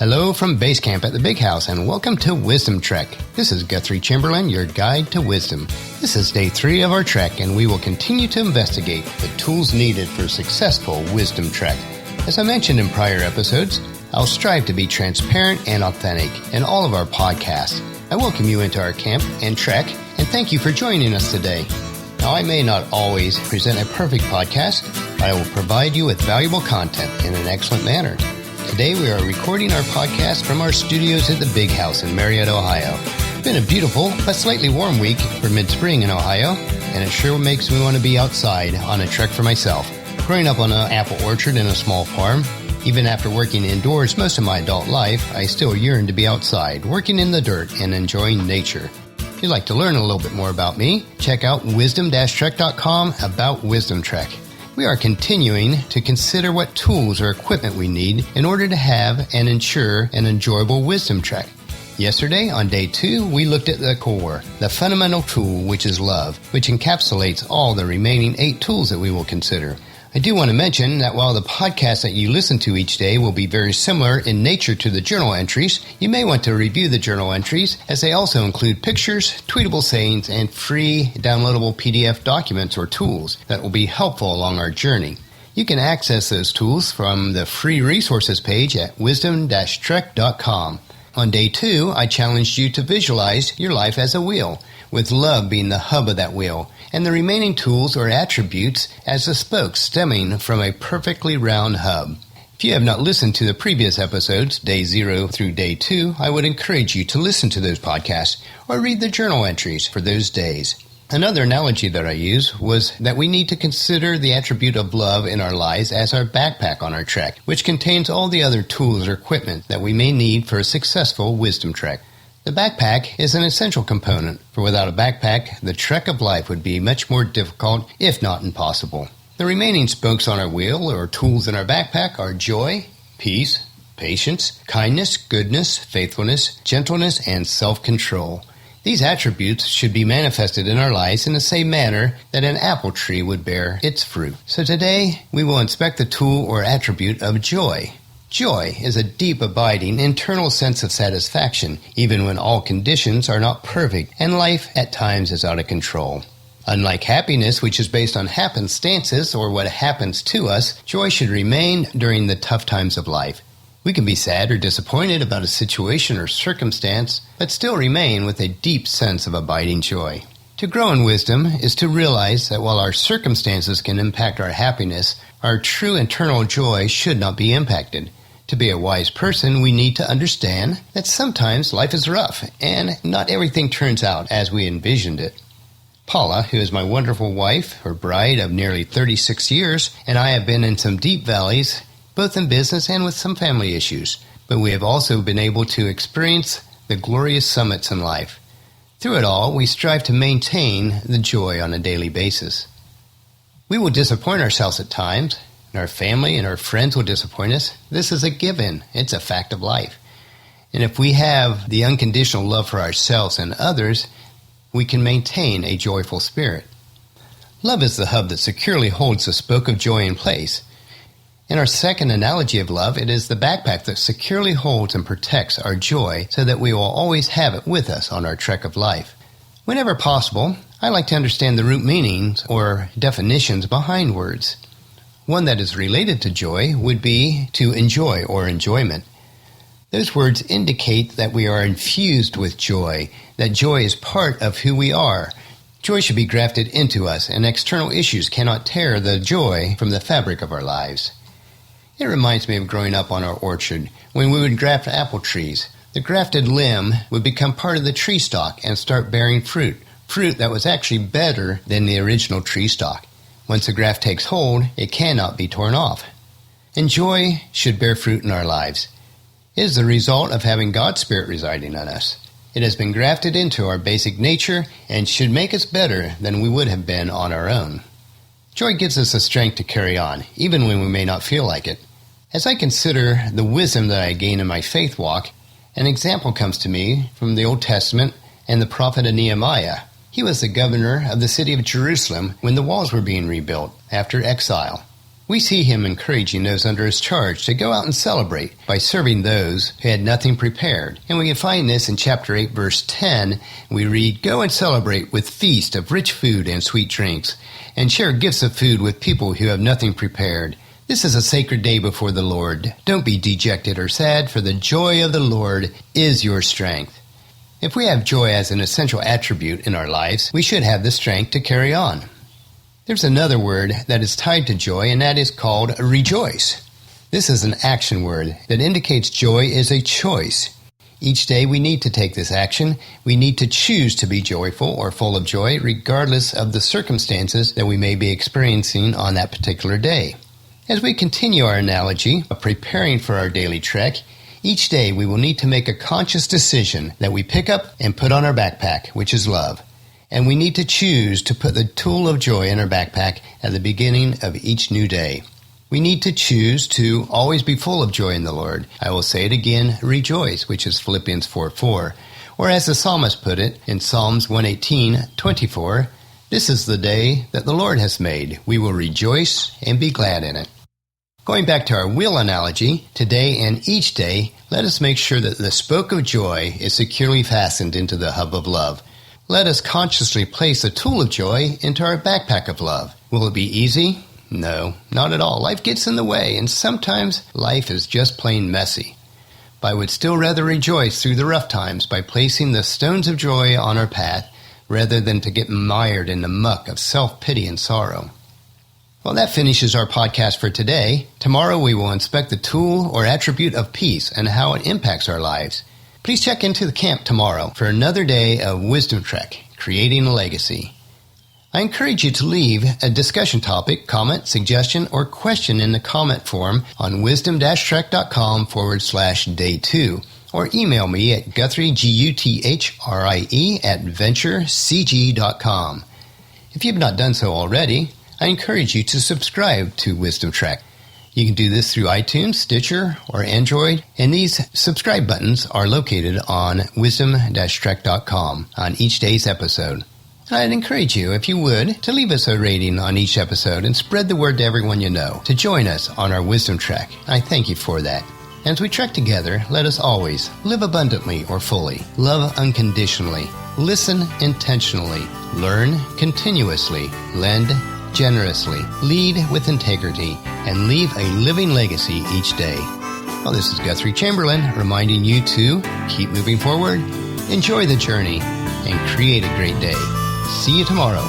Hello from Base Camp at the Big House, and welcome to Wisdom Trek. This is Guthrie Chamberlain, your guide to wisdom. This is day 3 of our trek, and we will continue to investigate the tools needed for successful wisdom trek. As I mentioned in prior episodes, I'll strive to be transparent and authentic in all of our podcasts. I welcome you into our camp and trek, and thank you for joining us today. Now, I may not always present a perfect podcast, but I will provide you with valuable content in an excellent manner. Today we are recording our podcast from our studios at the Big House in Marietta, Ohio. It's been a beautiful but slightly warm week for mid-spring in Ohio, and it sure makes me want to be outside on a trek for myself. Growing up on an apple orchard in a small farm, even after working indoors most of my adult life, I still yearn to be outside, working in the dirt and enjoying nature. If you'd like to learn a little bit more about me, check out wisdom-trek.com about Wisdom Trek. We are continuing to consider what tools or equipment we need in order to have and ensure an enjoyable wisdom trek. Yesterday, on day 2, we looked at the core, the fundamental tool, which is love, which encapsulates all the remaining 8 tools that we will consider. I do want to mention that while the podcast that you listen to each day will be very similar in nature to the journal entries, you may want to review the journal entries as they also include pictures, tweetable sayings, and free downloadable PDF documents or tools that will be helpful along our journey. You can access those tools from the free resources page at wisdom-trek.com. On day 2, I challenged you to visualize your life as a wheel, with love being the hub of that wheel, and the remaining tools or attributes as the spokes stemming from a perfectly round hub. If you have not listened to the previous episodes, day 0 through day 2, I would encourage you to listen to those podcasts or read the journal entries for those days. Another analogy that I used was that we need to consider the attribute of love in our lives as our backpack on our trek, which contains all the other tools or equipment that we may need for a successful wisdom trek. The backpack is an essential component, for without a backpack, the trek of life would be much more difficult, if not impossible. The remaining spokes on our wheel, or tools in our backpack, are joy, peace, patience, kindness, goodness, faithfulness, gentleness, and self-control. These attributes should be manifested in our lives in the same manner that an apple tree would bear its fruit. So today, we will inspect the tool or attribute of joy. Joy is a deep, abiding, internal sense of satisfaction, even when all conditions are not perfect and life at times is out of control. Unlike happiness, which is based on happenstances or what happens to us, joy should remain during the tough times of life. We can be sad or disappointed about a situation or circumstance, but still remain with a deep sense of abiding joy. To grow in wisdom is to realize that while our circumstances can impact our happiness, our true internal joy should not be impacted. To be a wise person, we need to understand that sometimes life is rough and not everything turns out as we envisioned it. Paula, who is my wonderful wife, her bride of nearly 36 years, and I have been in some deep valleys, both in business and with some family issues, but we have also been able to experience the glorious summits in life. Through it all, we strive to maintain the joy on a daily basis. We will disappoint ourselves at times, and our family and our friends will disappoint us. This is a given. It's a fact of life. And if we have the unconditional love for ourselves and others, we can maintain a joyful spirit. Love is the hub that securely holds the spoke of joy in place. In our second analogy of love, it is the backpack that securely holds and protects our joy so that we will always have it with us on our trek of life. Whenever possible, I like to understand the root meanings or definitions behind words. One that is related to joy would be to enjoy or enjoyment. Those words indicate that we are infused with joy, that joy is part of who we are. Joy should be grafted into us, and external issues cannot tear the joy from the fabric of our lives. It reminds me of growing up on our orchard when we would graft apple trees. The grafted limb would become part of the tree stalk and start bearing fruit that was actually better than the original tree stalk. Once the graft takes hold, it cannot be torn off. And joy should bear fruit in our lives. It is the result of having God's Spirit residing in us. It has been grafted into our basic nature and should make us better than we would have been on our own. Joy gives us the strength to carry on, even when we may not feel like it. As I consider the wisdom that I gain in my faith walk, an example comes to me from the Old Testament and the prophet of Nehemiah. He was the governor of the city of Jerusalem when the walls were being rebuilt after exile. We see him encouraging those under his charge to go out and celebrate by serving those who had nothing prepared. And we can find this in chapter 8, verse 10. We read, "Go and celebrate with feast of rich food and sweet drinks, and share gifts of food with people who have nothing prepared. This is a sacred day before the Lord. Don't be dejected or sad, for the joy of the Lord is your strength." If we have joy as an essential attribute in our lives, we should have the strength to carry on. There's another word that is tied to joy, and that is called rejoice. This is an action word that indicates joy is a choice. Each day we need to take this action. We need to choose to be joyful or full of joy, regardless of the circumstances that we may be experiencing on that particular day. As we continue our analogy of preparing for our daily trek, each day we will need to make a conscious decision that we pick up and put on our backpack, which is love. And we need to choose to put the tool of joy in our backpack at the beginning of each new day. We need to choose to always be full of joy in the Lord. I will say it again, rejoice, which is Philippians 4:4. Or as the psalmist put it in Psalms 118:24, "This is the day that the Lord has made. We will rejoice and be glad in it." Going back to our wheel analogy, today and each day, let us make sure that the spoke of joy is securely fastened into the hub of love. Let us consciously place the tool of joy into our backpack of love. Will it be easy? No, not at all. Life gets in the way, and sometimes life is just plain messy. But I would still rather rejoice through the rough times by placing the stones of joy on our path rather than to get mired in the muck of self-pity and sorrow. Well, that finishes our podcast for today. Tomorrow we will inspect the tool or attribute of peace and how it impacts our lives. Please check into the camp tomorrow for another day of Wisdom Trek, Creating a Legacy. I encourage you to leave a discussion topic, comment, suggestion, or question in the comment form on wisdom-trek.com/day2, or email me at Guthrie, Guthrie, at venturecg.com. If you have not done so already, I encourage you to subscribe to Wisdom Trek. You can do this through iTunes, Stitcher, or Android, and these subscribe buttons are located on wisdom-trek.com on each day's episode. And I'd encourage you, if you would, to leave us a rating on each episode and spread the word to everyone you know to join us on our Wisdom Trek. I thank you for that. As we trek together, let us always live abundantly or fully, love unconditionally, listen intentionally, learn continuously, lend generously, lead with integrity, and leave a living legacy each day. Well, this is Guthrie Chamberlain reminding you to keep moving forward, enjoy the journey, and create a great day. See you tomorrow.